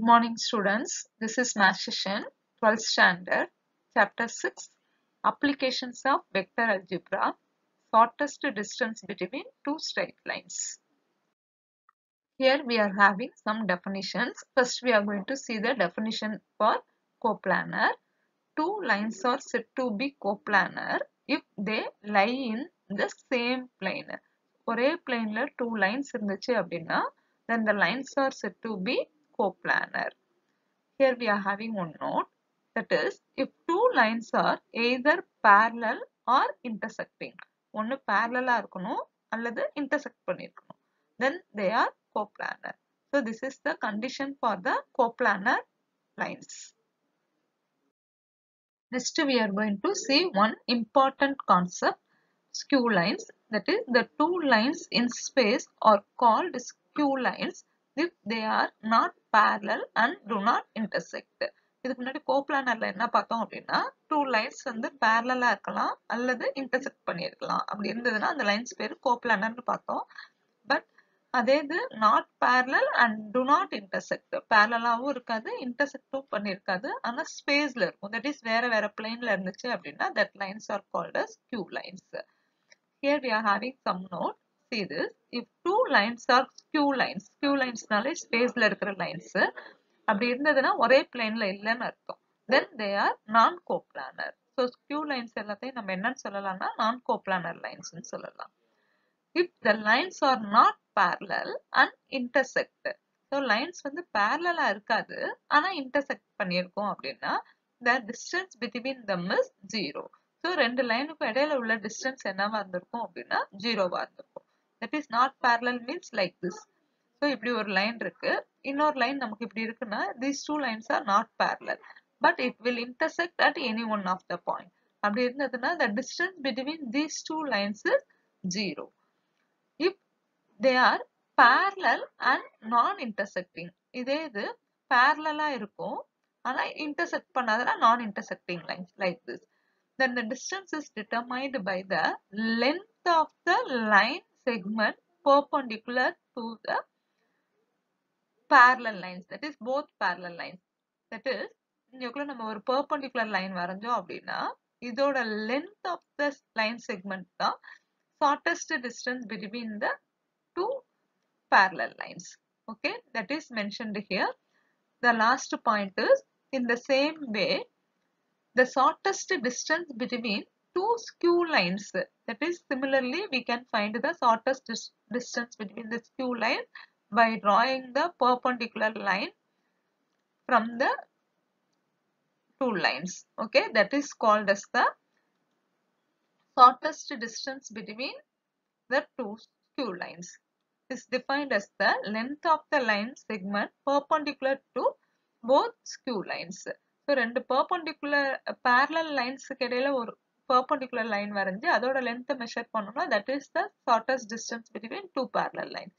Morning students, this is Math Session 12th standard, chapter 6, applications of vector algebra, shortest distance between two straight lines. Here we are having some definitions. First we are going to see the definition for coplanar. Two lines are said to be coplanar if they lie in the same plane. ஒரே planeல two lines இருந்துச்சு அப்படின்னா then the lines are said to be coplanar. Here we are having one note, that is if two lines are either parallel or intersecting. ஒன்னு parallel இருக்கணும் அல்லது intersect பண்ணிருக்கணும். Then they are coplanar. So this is the condition for the coplanar lines. Next we are going to see one important concept, skew lines. That is the two lines in space are called skew lines if they are not parallel and do not intersect. இதுக்கு முன்னாடி கோப்ளானர்ல என்ன பார்த்தோம் அப்படின்னா two lines வந்து parallel இருக்கலாம் அல்லது intersect பண்ணிருக்கலாம். அப்படி இருந்ததுன்னா அந்த lines பேரு கோப்ளானர்னு பார்த்தோம். பட் அதே இது not parallel and do not intersect. parallel-ஆவும் இருக்காது, intersect-ம் பண்ணிருக்காது, ஆனா space-ல இருக்கும். That is வேற வேற plane-ல இருந்துச்சு அப்படின்னா that lines are called as skew lines. Here we are having some note. See this. If two lines are skew linesனாலே space-ல இருக்கிற lines. அப்படி இருந்ததுன்னா ஒரே plane-ல இல்லைன்னு அர்த்தம். Then they are non-coplanar. So skew lines எல்லாத்தையும் நம்ம என்னன்னு சொல்லலாம்னா non-coplanar lines ன்னு சொல்லலாம். If the lines are not parallel and intersect. So lines வந்து parallel இருக்காது ஆனா intersect பண்ணிருக்கோம் அப்படின்னா the distance between them is 0. So ரெண்டு லைனுக்கும் இடையில உள்ள distance என்னவா இருந்திருக்கும் அப்படின்னா 0வா இருந்திருக்கும். That is not parallel means like this. So இப்படி ஒரு லைன் இருக்கு, இன்னொரு லைன் நமக்கு இப்படி இருக்குன்னா these two lines are not parallel but it will intersect at any one of the point. அப்படி இருந்ததுன்னா the distance between these two lines is 0. If they are parallel and non-intersecting, இதே இது parallel இருக்கும் ஆனா intersect பண்ணாதனா non-intersecting lines like this, then the distance is determined by the length of the line segment perpendicular to the parallel lines. That is both parallel lines. That is இங்கக்குள்ள நம்ம ஒரு perpendicular line வரைஞ்சோம் அப்படின்னா இதோட length of the line segment தான் shortest distance between the two parallel lines. Okay, that is mentioned here. The last point is in the same way the shortest distance between two skew lines. That is similarly we can find the shortest distance between the skew line by drawing the perpendicular line from the two lines. Okay, that is called as the shortest distance between the two skew lines. Is defined as the length of the line segment perpendicular to both skew lines. So ரெண்டு perpendicular parallel lines இடையில ஒரு perpendicular line வரைஞ்சு அதோட length measure பண்ணோம்னா that is the shortest distance between two parallel lines.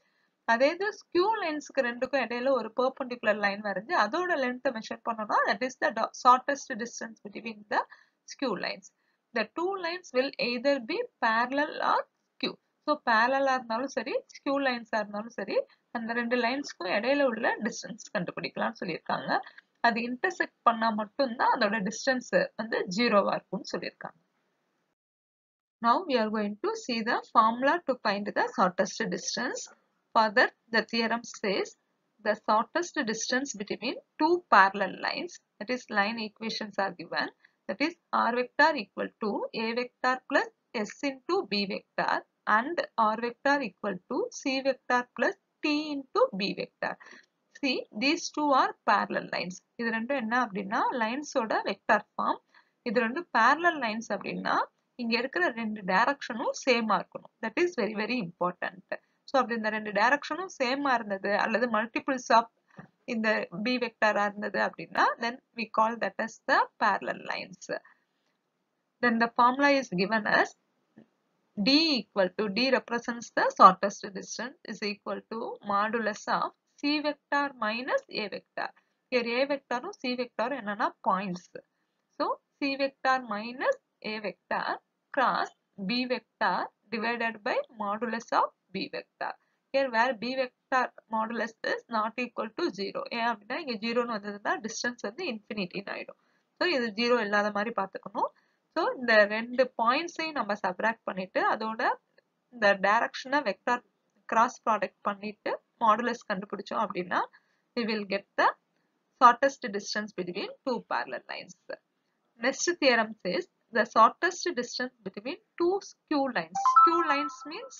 அதே இது skew linesக்கு ரெண்டுக்கும் இடையில ஒரு perpendicular line வரைஞ்சு அதோட length measure பண்ணோம்னா that is the shortest distance between the skew lines. The two lines will either be parallel or skew. So parallel இருந்தாலும் சரி skew lines இருந்தாலும் சரி அந்த ரெண்டு லைன்ஸ்க்கும் இடையில உள்ள distance கண்டுபிடிக்கலாம்னு சொல்லியிருக்காங்க. அது intersect பண்ணா மட்டும்தான் அதோட distance வந்து 0வா இருக்கும்னு சொல்லியிருக்காங்க. Now we are going to see the formula to find the shortest distance. For that the theorem says the shortest distance between two parallel lines, that is line equations are given, that is r vector equal to a vector plus s into b vector and r vector equal to c vector plus t into b vector. See, these two are parallel lines. இது ரெண்டும் என்ன அப்படின்னா lines ஓட vector form. இது ரெண்டும் parallel lines அப்படின்னா இங்க இருக்கிற ரெண்டு டைரக்ஷனும் சேமா இருக்கணும். That is very very important. So அப்படி இந்த ரெண்டு டைரக்ஷனும் சேமா இருந்தது அல்லது multiples of இந்த b vector இருந்தது அப்படின்னா then we call that as the parallel lines. Then the formula is given as d equal to, d represents the shortest distance, is equal to modulus of c vector minus a vector. Here a vector and c vector என்னன்னா points. So c vector minus a vector cross b vector divided by modulus of b vector. here where b vector modulus is not equal to 0. ஏன் அப்படின்னா இங்க 0ன்னு வந்ததுன்னா distance வந்து infinity ஆயிடும். So இது 0 இல்லாத மாதிரி பார்த்துக்கணும். ஸோ இந்த ரெண்டு பாயிண்ட்ஸையும் நம்ம சப்ராக்ட் பண்ணிட்டு அதோட இந்த டைரக்ஷனை வெக்டார் கிராஸ் ப்ராடக்ட் பண்ணிட்டு மாடுலஸ் கண்டுபிடிச்சோம் அப்படின்னா we will get the shortest distance between two parallel lines. Next theorem says the shortest distance between two skew lines. Skew lines means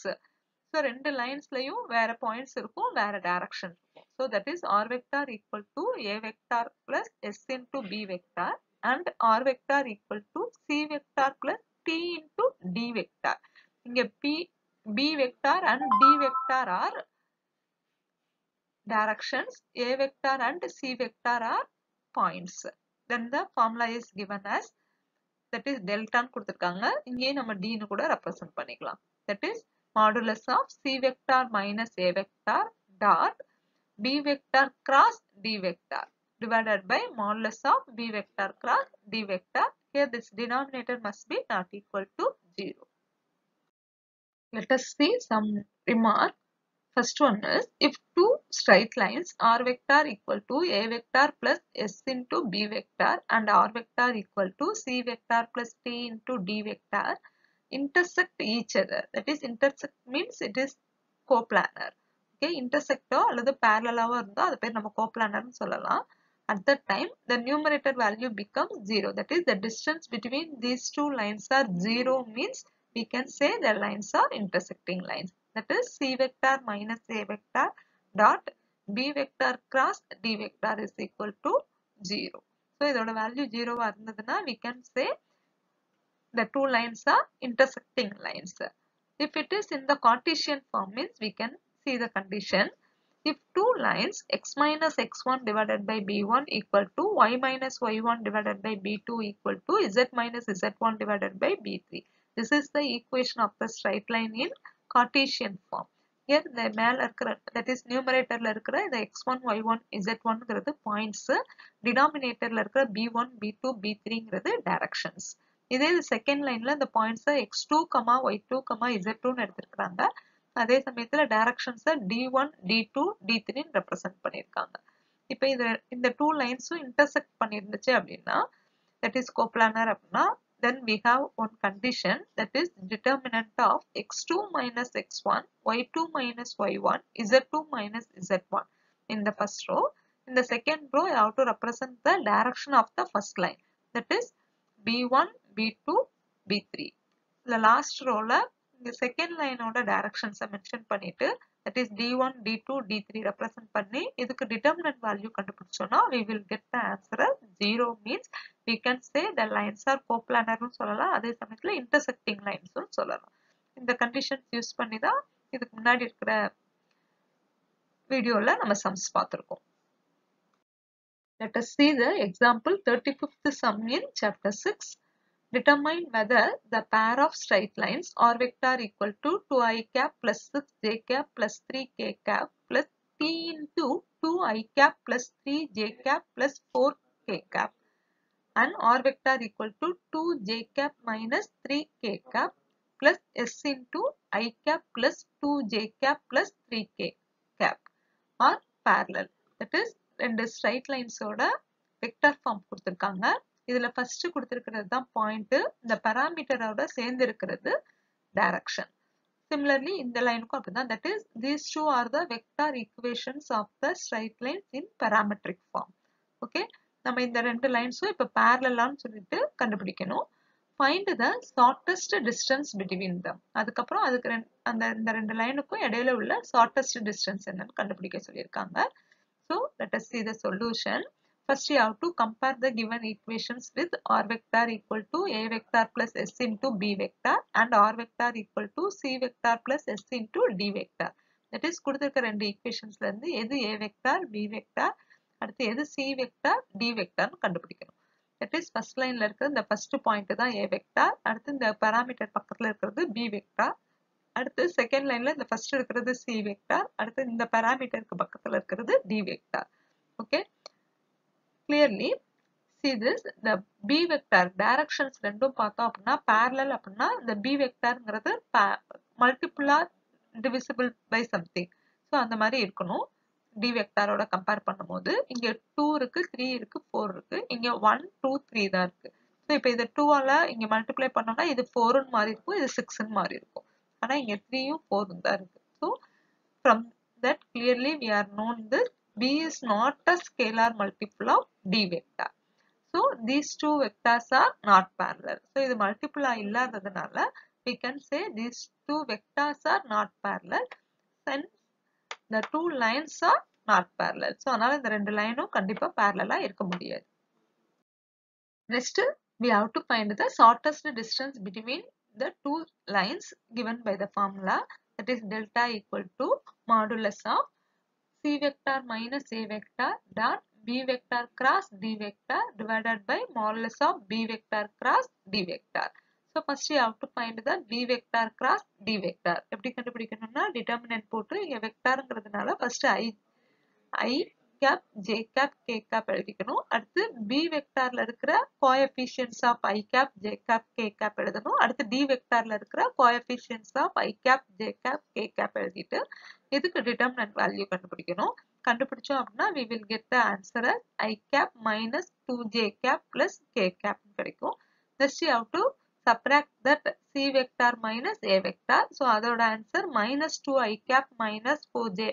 so ரெண்டு லைன்ஸ்லயும் வேற பாயிண்ட்ஸ் இருக்கும் வேற டைரக்ஷன் இருக்கும். So that is r vector equal to a vector plus s into b vector and r vector equal to c vector plus t into d vector. இங்க b vector and d vector are directions, a vector and c vector are points. Then the formula is given as that is delta ன்னு கொடுத்திருக்காங்க. இங்கே நம்ம d ன்னு கூட represent பண்ணிக்கலாம். That is modulus of c vector minus a vector dot b vector cross d vector divided by modulus of b vector cross d vector. Here this denominator must be not equal to 0. Let us see some remark. First one is if two straight lines r vector equal to a vector plus s into b vector and r vector equal to c vector plus t into d vector intersect each other, that is intersect means it is coplanar. Okay, intersect அல்லது parallel இருந்தா அது பேர் நம்ம coplanar னு சொல்லலாம். At that time the numerator value becomes 0, that is the distance between these two lines are 0 means we can say the lines are intersecting lines. That is c vector minus a vector dot b vector cross d vector is equal to 0. So இதோட value 0 இருந்ததுன்னா we can say the two lines are intersecting lines. If it is in the Cartesian form means we can see the condition. If two lines x minus x1 divided by b1 equal to y minus y1 divided by b2 equal to z minus z1 divided by b3. This is the equation of the straight line in Cartesian form. Here the மேல இருக்கிற that is numeratorல இருக்கிற இந்த x1 y1 z1 ங்கிறது points, denominatorல இருக்கிற b1 b2 b3 ங்கிறது directions. இதே second லைன்ல இந்த பாயிண்ட்ஸ் x2, y2, z2 ன்னு எடுத்திருக்காங்க. அதே சமயத்துல டைரக்ஷன்ஸ் d1 d2 d3 ன்னு ரெப்ரசன்ட் பண்ணிருக்காங்க. இப்போ இந்த டூ லைன்ஸும் இன்டர்செக்ட் பண்ணிருந்துச்சு அப்படின்னா that is coplanar அப்படின்னா then we have one condition, that is determinant of x2 minus x1 y2 minus y1 z2 minus z1 in the first row. In the second row you have to represent the direction of the first line, that is b1 b2 b3. The last row la the second line oda directions mention பண்ணிட்டு that is d1 d2 d3 represent பண்ணி இதுக்கு determinant value கண்டுபிடிச்சோம்னா we will get the answer as 0 means we can say the lines are coplanar னு சொல்லலாம், அதே சமயத்துல intersecting lines னு சொல்லலாம். இந்த conditions யூஸ் பண்ணி தான் இதுக்கு முன்னாடி இருக்கிற வீடியோல நம்ம sums பார்த்திருக்கோம். Let us see the example 35th sum in chapter 6. Determine whether the pair of straight lines r vector equal to 2i cap plus 6j cap plus 3k cap plus t into 2i cap plus 3j cap plus 4k cap and r vector equal to 2j cap minus 3k cap plus s into I cap plus 2j cap plus 3k cap are parallel. That is ரெண்டு straight lines ஓட vector form கொடுத்திருக்காங்க. இதுல first கொடுத்திருக்கிறது தான் point, இந்த parameterோட சேர்ந்து இருக்கிறது direction. Similarly இந்த லைனுக்கும் அப்படிதான், that is these two are the vector equations of the straight lines in parametric form. Okay, நம்ம இந்த ரெண்டு லைன்ஸும் இப்ப parallel-ஆன்னு சொல்லிட்டு கண்டுபிடிக்கணும். Find the shortest distance between them. அதுக்கப்புறம் அதுக்கு இந்த ரெண்டு லைனுக்கும் இடையில உள்ள shortest distance என்னன்னு கண்டுபிடிக்க சொல்லியிருக்காங்க. So let us see the solution. First you have to compare the given equations with r vector equal to a vector plus s into b vector and r vector equal to c vector plus s into d vector. That is கொடுத்திருக்க ரெண்டு equationsல இருந்து எது a vector b vector அடுத்து எது c vector d vector கண்டுபிடிக்கணும். That is first lineல இருக்கிற இந்த first point தான் a vector, அடுத்து இந்த parameter பக்கத்துல இருக்கிறது b vector, அடுத்து second lineல இந்த first இருக்கிறது c vector, அடுத்து இந்த parameterக்கு பக்கத்துல இருக்கிறது d vector. Okay, clearly see this, the b vector directions ரெண்டும் பார்த்தோம் அப்படின்னா parallel அப்படின்னா இந்த b vectorங்கிறது multiple or divisible by something. So அந்த மாதிரி இருக்கணும் டி வெக்டாரோட கம்பேர் பண்ணும்போது. இங்க 2 இருக்கு, 3 இருக்கு, 4 இருக்கு. இங்க 1 2 3 தான் இருக்கு. ஸோ இப்போ இது 2ஆல இங்க மல்டிப்ளை பண்ணோம்னா இது 4ன்னு மாறி இருக்கும், இது 6ன்னு மாறி இருக்கும். ஆனா இங்க 3யும் 4ம் தான் இருக்கு. So from that clearly we are known that B is not a scalar multiple of D vector. So these two vectors are not parallel. So இது multiple இல்லாததுனால we can say these two vectors are not parallel and the two lines are not parallel. So அதனால இந்த ரெண்டு லைனும் கண்டிப்பா parallel இருக்க முடியாது. Next we have to find the shortest distance between the two lines given by the formula, that is delta equal to modulus of C vector minus A vector dot B vector cross D vector divided by modulus of B vector cross D vector. So first you have to find the B vector cross D vector. எப்படி கண்டுபிடிக்கணும்னா determinant போட்டு இங்க வெக்டார்ங்கிறதுனால first I cap, J cap, K cap எழுதிக்கணும். அடுத்து B வெக்டார்ல இருக்கிற coefficients of I cap, J cap, K cap எழுதணும். அடுத்து D வெக்டார்ல இருக்கிற coefficients of I cap, J cap, K cap எழுதிட்டு இதுக்கு determinant value கண்டுபிடிக்கணும். கண்டுபிடிச்சோம் அப்படின்னா we will get the answer as I cap minus 2J cap plus K cap கிடைக்கும். Next you have to subtract that C vector minus A vector. So அதோட answer minus 2I cap minus 4J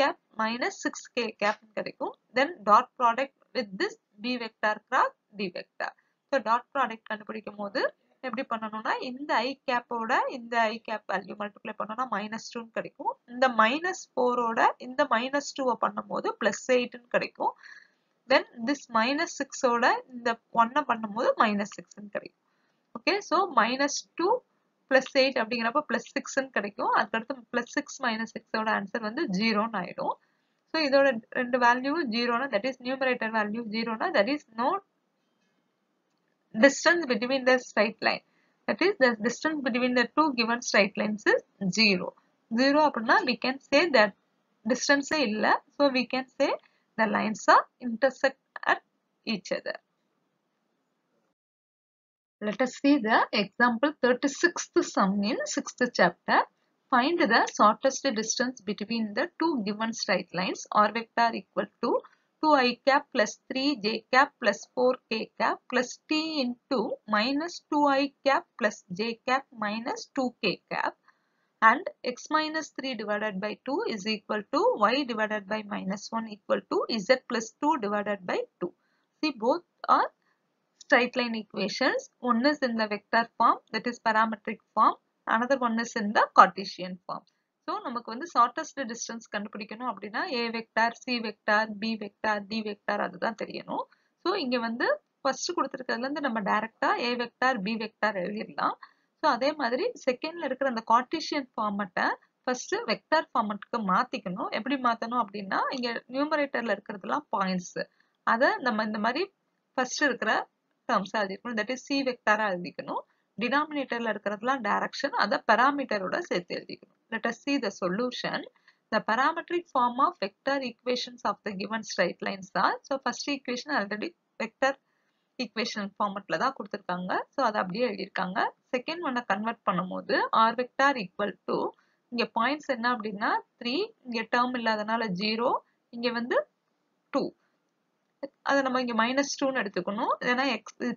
cap minus 6K cap கிடைக்கும். Then dot product with this B vector cross D vector. So dot product கண்டுபிடிக்கும் போது எப்படி பண்ணணும்னா இந்த I cap ஓட இந்த I cap value multiply பண்ணோம்னா minus 2 கிடைக்கும். இந்த minus 4 ஓட இந்த minus 2 பண்ணும்போது plus 8 கிடைக்கும். Then this minus 6 ஓட இந்த 1 பண்ணும்போது minus 6 கிடைக்கும். Okay, so minus 2 plus 8 அப்படிங்கிறப்ப plus 6 கிடைக்கும். அதுக்கடுத்து plus 6 minus 6 ஓட ஆன்சர் வந்து 0 ஆயிடும். So இதோட ரெண்டு value 0 that is numerator value 0 that is no distance between the straight line. That is the distance between the two given straight lines is 0. 0 அப்படின்னா we can say that distance இல்ல. So we can say the lines are intersect at each other. Let us see the example 36th sum in 6th chapter. Find the shortest distance between the two given straight lines r vector equal to 2I cap plus 3J cap plus 4K cap plus T into minus 2I cap plus J cap minus 2K cap and x minus 3 divided by 2 is equal to y divided by minus 1 equal to z plus 2 divided by 2. See, both are straight line equations. One is in the vector form, that is parametric form. Another one is in the Cartesian form. So நமக்கு வந்து shortest distance கண்டுபிடிக்கணும் அப்படின்னா A vector, C vector, B vector, D vector அதுதான் தெரியணும். So இங்க வந்து first கொடுத்திருக்கிறதுல இருந்து நம்ம டைரக்டா A vector, B vector எழுதிடலாம். So அதே மாதிரி செகண்ட்ல இருக்கிற அந்த Cartesian ஃபார்மட்டை first வெக்டார் ஃபார்மட்டுக்கு மாத்திக்கணும். எப்படி மாத்தணும் அப்படின்னா இங்க நியூமரேட்டர்ல இருக்கிறதுலாம் பாயிண்ட்ஸ், அதை நம்ம இந்த மாதிரி ஃபர்ஸ்ட் இருக்கிற terms எழுதிக்கணும். that is C vector எழுதிக்கணும். denominatorல இருக்கிறதுலாம் direction, அதை parameterோட சேர்த்து எழுதிக்கணும். Let us see the solution. The parametric form of vector equations of the given straight lines are, so first equation already vector equation formatல தான் கொடுத்திருக்காங்க. so அதை அப்படியே எழுதியிருக்காங்க. செகண்ட் ஒன்னை கன்வெர்ட் பண்ணும்போது r vector equal to இங்க பாயிண்ட்ஸ் என்ன அப்படின்னா 3, இங்க டேர்ம் இல்லாதனால 0, இங்க வந்து 2, அதை நம்ம இங்க மைனஸ் 2ன்னு எடுத்துக்கணும். ஏன்னா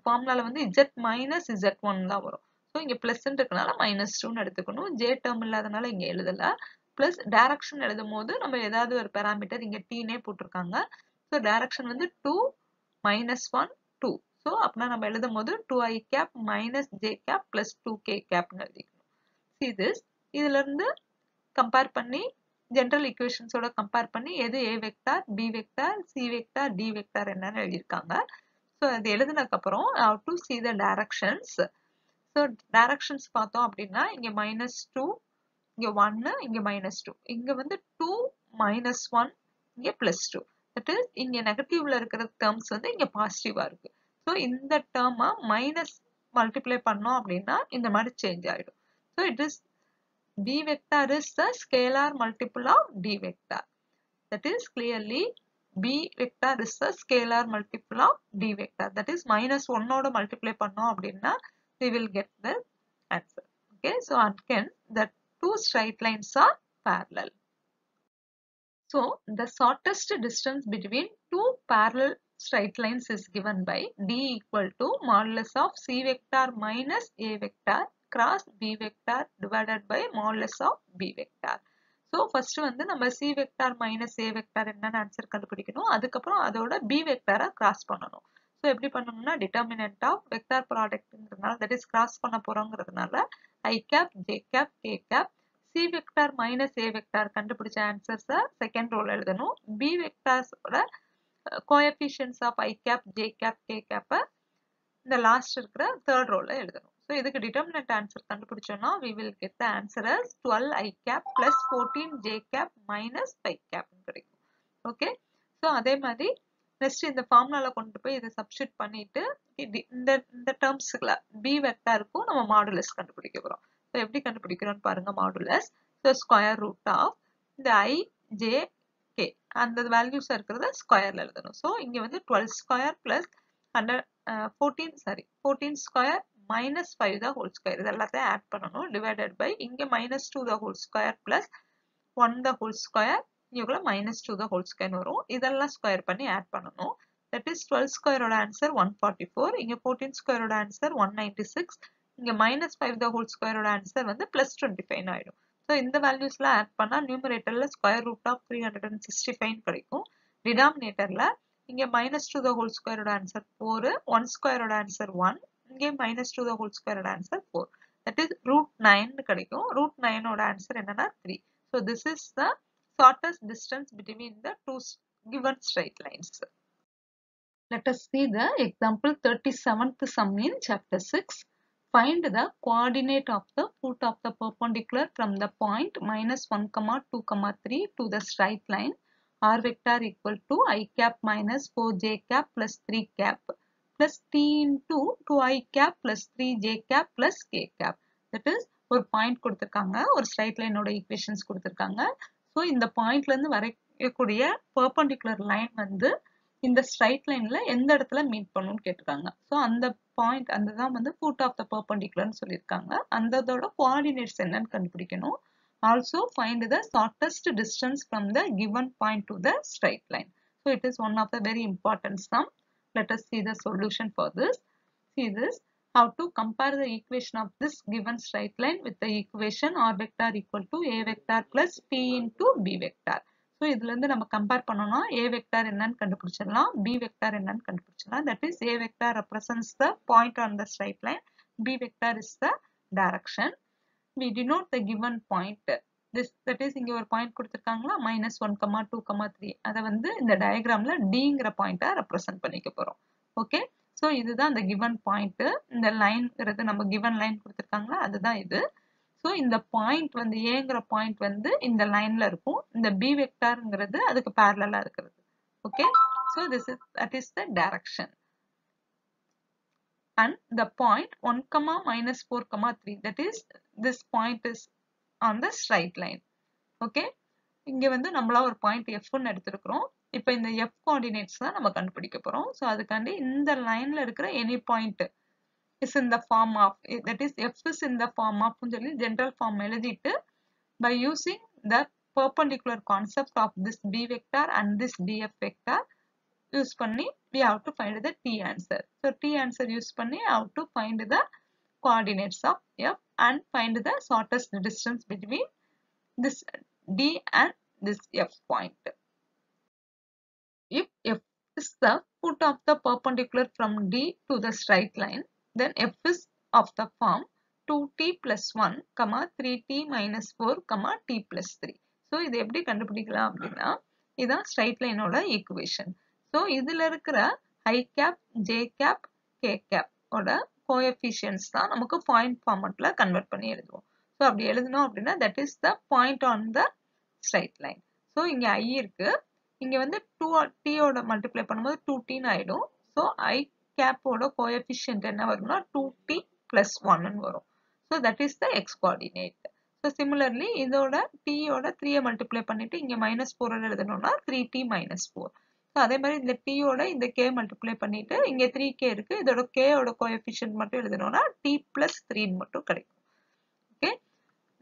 ஃபார்முலால வந்து z மைனஸ் z1 தான் வரும். ஸோ இங்க பிளஸ் இருக்கனால மைனஸ் 2ன்னு எடுத்துக்கணும். ஜே டேர்ம் இல்லாதனால இங்க எழுதல. பிளஸ் டைரக்ஷன் எழுதும் போது நம்ம ஏதாவது ஒரு பேராமீட்டர் இங்க டீனே போட்டிருக்காங்க. ஸோ டைரக்ஷன் வந்து 2 மைனஸ் 1 2. ஸோ அப்படின்னா நம்ம எழுதும் போது 2i gap minus j cap plus 2k கேப்னு எழுதிக்கணும். See this, இதுல இருந்து கம்பேர் பண்ணி ஜெனரல் ஈக்குவேஷன்ஸோட கம்பேர் பண்ணி எது A vector, B vector, C vector, D vector என்னன்னு எழுதியிருக்காங்க. ஸோ அது எழுதினதுக்கு அப்புறம் how to see the directions. So directions பார்த்தோம் அப்படின்னா இங்க மைனஸ் 2, இங்க 1, இங்க மைனஸ் 2, இங்க வந்து 2 மைனஸ் 1, இங்க பிளஸ் 2. தட் இஸ் இங்க நெகட்டிவ்ல இருக்கிற டேர்ம்ஸ் வந்து இங்க பாசிட்டிவா இருக்கு. ஸோ இந்த டேர்மை மைனஸ் மல்டிப்ளை பண்ணோம் அப்படின்னா இந்த மாதிரி சேஞ்ச் ஆயிடும். So it is B vector is the scalar multiple of D vector. That is clearly B vector is the scalar multiple of D vector. That is minus 1 ஓட multiply பண்ணோம் அப்படின்னா we will get the answer. Okay, so again the two straight lines are parallel. So the shortest distance between two parallel straight lines is given by d equal to modulus of c vector minus a vector cross b vector divided by modulus of b vector. So first வந்து நம்ம c vector minus a vector என்னன்னு answer கண்டுபிடிக்கணும். அதுக்கப்புறம் அதோட b vector cross பண்ணணும். So எப்படி பண்ணணும்னா determinant of vector productங்கிறதுனால that is cross பண்ண போறோங்கிறதுனால i cap j cap k cap c vector minus a vector கண்டுபிடிச்ச ஆன்சர்ஸ் செகண்ட் ரோல எழுதணும். b vectors ஓட coefficients of i cap j cap k cap இந்த last இருக்கிற third ரோல எழுதணும். So இதுக்கு டிட்டர்மினன்ட் ஆன்சர் கண்டுபிடிச்சோம்னா we will get the answer as 12 i cap plus 14 j cap minus 5 cap கிடைக்கும். ஓகே, ஸோ அதே மாதிரி நெக்ஸ்ட் இந்த ஃபார்முலால கொண்டு போய் இதை சப்ஸ்டிட் பண்ணிட்டு இந்த டேர்ம்ஸ்ல b வெக்டாருக்கும் நம்ம மாடுலஸ் கண்டுபிடிக்க போறோம். ஸோ எப்படி கண்டுபிடிக்கிறோம்னு பாருங்க. Modulus so square root of இந்த i j k அந்த வேல்யூஸ் இருக்கிறத ஸ்கொயர்ல எழுதணும். ஸோ இங்க வந்து 12 square plus 14 square minus 5 the whole square இது எல்லாத்தையும் ஆட் பண்ணணும். டிவைடட் பை இங்க -2 the whole square plus 1 the whole square இவங்கள -2 the whole square வரும். இதெல்லாம் ஸ்கொயர் பண்ணி ஆட் பண்ணணும். that is 12 ஸ்கொயரோட ஆன்சர் 144. இங்க 14 ஸ்கொயரோட ஆன்சர் 196. இங்க -5 the whole ஸ்கொயரோட ஆன்சர் வந்து +25 ஆயிடும். ஸோ இந்த வேல்யூஸ்லாம் ஆட் பண்ணா நியூமரேட்டர்ல ஸ்கொயர் ரூட் ஆஃப் 365 கிடைக்கும். டினாமினேட்டர்ல இங்க -2 the whole ஸ்கொயரோட ஆன்சர் 4, 1 ஸ்கொயரோட ஆன்சர் 1, இங்கே -2 the whole ஸ்கொயரோட ஆன்சர் 4. that is √9 கிடைக்கும். √9 ஓட ஆன்சர் என்னன்னா 3. so this is the shortest distance between the two given straight lines. Let us see the example 37th sum in chapter 6. Find the coordinate of the foot of the perpendicular from the point -1, 2, 3 to the straight line r vector equal to I cap minus 4j cap plus 3 cap plus t into 2i cap plus 3j cap plus k cap. That is ஒரு point கொடுத்திருக்காங்க, ஒரு straight லைனோட equations கொடுத்திருக்காங்க. So இந்த பாயிண்ட்ல இருந்து வரையக்கூடிய perpendicular line வந்து இந்த ஸ்ட்ரைட் லைன்ல எந்த இடத்துல மீட் பண்ணும்னு கேட்டிருக்காங்க. ஸோ அந்த பாயிண்ட் அந்த தான் வந்து ஃபுட் ஆஃப் த பெர்பெண்டிகுலர்னு சொல்லியிருக்காங்க. அந்ததோட கோஆர்டினேட்ஸ் என்னன்னு கண்டுபிடிக்கணும். Also find the shortest distance from the given point to the straight line. So it is one of the very important sum. Let us see the solution for this. See this. How to compare the equation of this given straight line with the equation r vector equal to a vector plus t into b vector. So இதுல இருந்து நம்ம compare பண்ணோம்னா a vector என்னன்னு கண்டுபிடிச்சிடலாம், b vector என்னன்னு கண்டுபிடிச்சிடலாம். That is a vector represents the point on the straight line, b vector is the direction. We denote the given point. This that is இங்க ஒரு பாயிண்ட் கொடுத்திருக்காங்களா -1, 2, 3 அத வந்து இந்த டயகிராம்ல Dங்கிற பாயிண்டா ரெப்ரசன்ட் பண்ணிக்க போறோம். ஓகே, சோ இதுதான் அந்த given பாயிண்ட். இந்த லைன்ங்கிறது நம்ம given லைன் கொடுத்திருக்காங்களா அதுதான் இது. சோ இந்த பாயிண்ட் வந்து Aங்கிற பாயிண்ட் வந்து இந்த லைன்ல இருக்கும். இந்த B வெக்டார்ங்கிறது அதுக்கு parallel-ஆ இருக்குது. Okay, so that is the direction. And the point 1, -4, 3 that is this point is on the straight line. Okay, இங்க வந்து நம்மளா ஒரு பாயிண்ட் F ன்னு எடுத்திருக்கிறோம். இப்போ இந்த F coordinates தான் நம்ம கண்டுபிடிக்க போறோம். சோ அதுக்காண்டி இந்த லைன்ல இருக்கிற any point is in the form of, that is F is in the form of ன்னு சொல்லி general form எழுதிட்டு by using the perpendicular concept of this B vector and this DF vector use பண்ணி we have to find the T answer. So T answer use பண்ணி have to find the coordinates of F and find the shortest distance between this D and this F point. If F is the foot of the perpendicular from D to the straight line, then F is of the form 2t plus 1, 3t minus 4, t plus 3. So இது எப்படி கண்டுபிடிக்கலாம் அப்படின்னா இதான் straight line ஓட equation. So இதுல இருக்கிற I cap, J cap, K cap ஓட coefficients தான் நமக்கு point formatல convert பண்ணி எழுதுவோம். So அப்படி எழுதணும் அப்படின்னா that is the point on the straight line. So இங்க I இருக்கு, இங்க வந்து 2t ஓட multiply பண்ணும்போது 2t ஆயிடும். So I cap ஓட coefficient என்ன வரும்னா 2t plus 1 வரும். So that is the x coordinate. So similarly இதோட t ஓட 3 multiply பண்ணிட்டு இங்க -4 எழுதணும்னா 3t minus 4. So அதே மாதிரி இந்த t ஓட இந்த k multiply பண்ணிட்டு இங்க 3k இருக்கு, இதோட k ஓட coefficient மட்டும் எழுதணும்னா t plus 3 மட்டும் கிடைக்கும். Okay,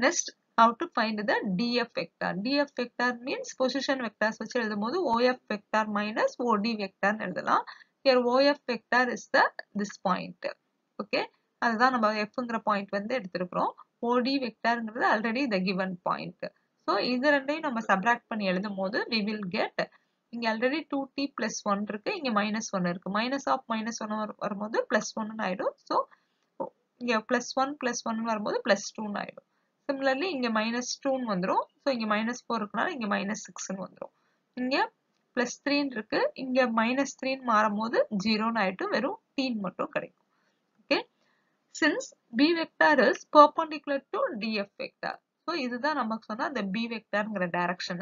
next how to find the df vector. Df vector means position vectors வச்சு எழுதும்போது OF vector minus OD vector எழுதலாம். Here OF vector is this point. Okay, அதுதான் நம்ம Fங்கிற point வந்து எடுத்திருக்கிறோம். OD vectorங்கிறது already the given point. So இது ரெண்டையும் நம்ம subtract பண்ணி எழுதும்போது we will get இங்க already 2t plus 1 இருக்கு, இங்க minus 1 இருக்கு. minus of minus 1 வரும்போது plus 1 ஆயிடும். So இங்க plus 1 plus 1 வரும்போது plus 2 ஆயிடும். Similarly இங்க minus 2 வந்துரும். So இங்க minus 4 இருக்கனால இங்க minus 6 வந்துரும். இங்க plus 3 இருக்கு, இங்க minus 3 மாறும்போது 0 ஆயிட்டு வெறும் t மட்டும் கிடைக்கும். Okay, since b vector is perpendicular to df vector. So இதுதான் நமக்கு சொன்னா the b vectorங்கிற direction.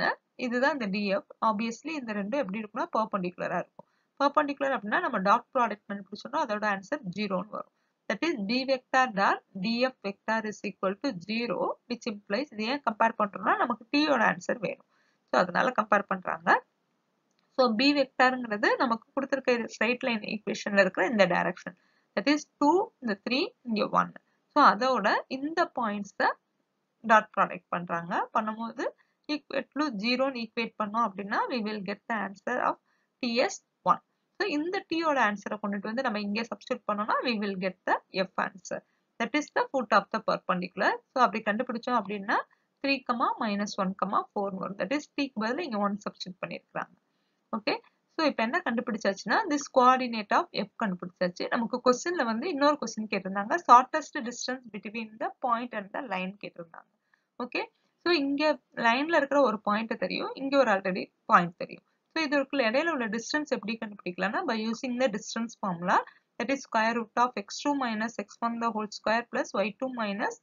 இதுதான் இந்த df. Obviously இந்த ரெண்டும் எப்படி இருக்கும்னா perpendicular இருக்கும். Perpendicular அப்படின்னா நம்ம dot product கண்டுபிடிச்சோம்னா அதோட ஆன்சர் 0 வரும். That is b vector dot df vector is equal to 0, which implies இது ஏன் கம்பேர் பண்றோம்னா நமக்கு t ஓட ஆன்சர் வேணும். So அதனால கம்பேர் பண்றாங்க. So b vectorங்கிறது நமக்கு கொடுத்திருக்க straight line equationல இருக்கிற இந்த direction. That is 2, இந்த 3, இங்க 1. So அதோட இந்த points dot product பண்றாங்க. பண்ணும்போது equal to 0 equate பண்ணோம் அப்படின்னா we will get the answer of ts1. So இந்த t ஓட ஆன்சரை கொண்டுட்டு வந்து நம்ம இங்கே substitute பண்ணோம்னா we will get the f answer. That is the foot of the perpendicular. So அப்படி கண்டுபிடிச்சோம் அப்படின்னா 3, minus 1, 4 வரும். That is t க்கு பதிலா இங்க 1 substitute பண்ணிருக்காங்க. Okay, so இப்போ என்ன கண்டுபிடிச்சாச்சுன்னா this coordinate of f கண்டுபிடிச்சாச்சு. நமக்கு கொஸ்டின்ல வந்து இன்னொரு கொஸ்டின் கேட்டிருந்தாங்க, shortest distance between the point and the line கேட்டிருந்தாங்க. Okay, so இங்க லைன்ல இருக்கிற ஒரு பாயிண்ட் தெரியும், இங்க ஒரு ஆல்ரெடி பாயிண்ட் தெரியும். So இதற்குள்ள இடையில உள்ள டிஸ்டன்ஸ் எப்படி கண்டுபிடிக்கலாம்னா by using the distance formula, that is square root of x2 minus x1 the whole square plus y2 minus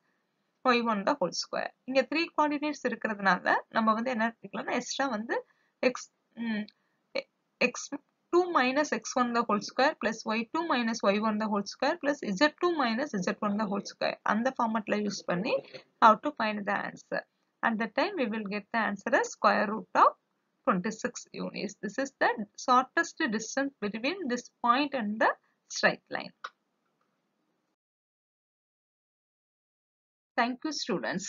y1 the whole square. இங்க 3 coordinates இருக்கிறதுனால நம்ம வந்து என்ன எடுத்துக்கலாம்னா எக்ஸ்ட்ரா வந்து x2 minus x1 the whole square plus y2 minus y1 the whole square plus z2 minus z1 the whole square அந்த formatல use பண்ணி how to find the answer. At that time we will get the answer as square root of 26 units. This is the shortest distance between this point and the straight line. Thank you students.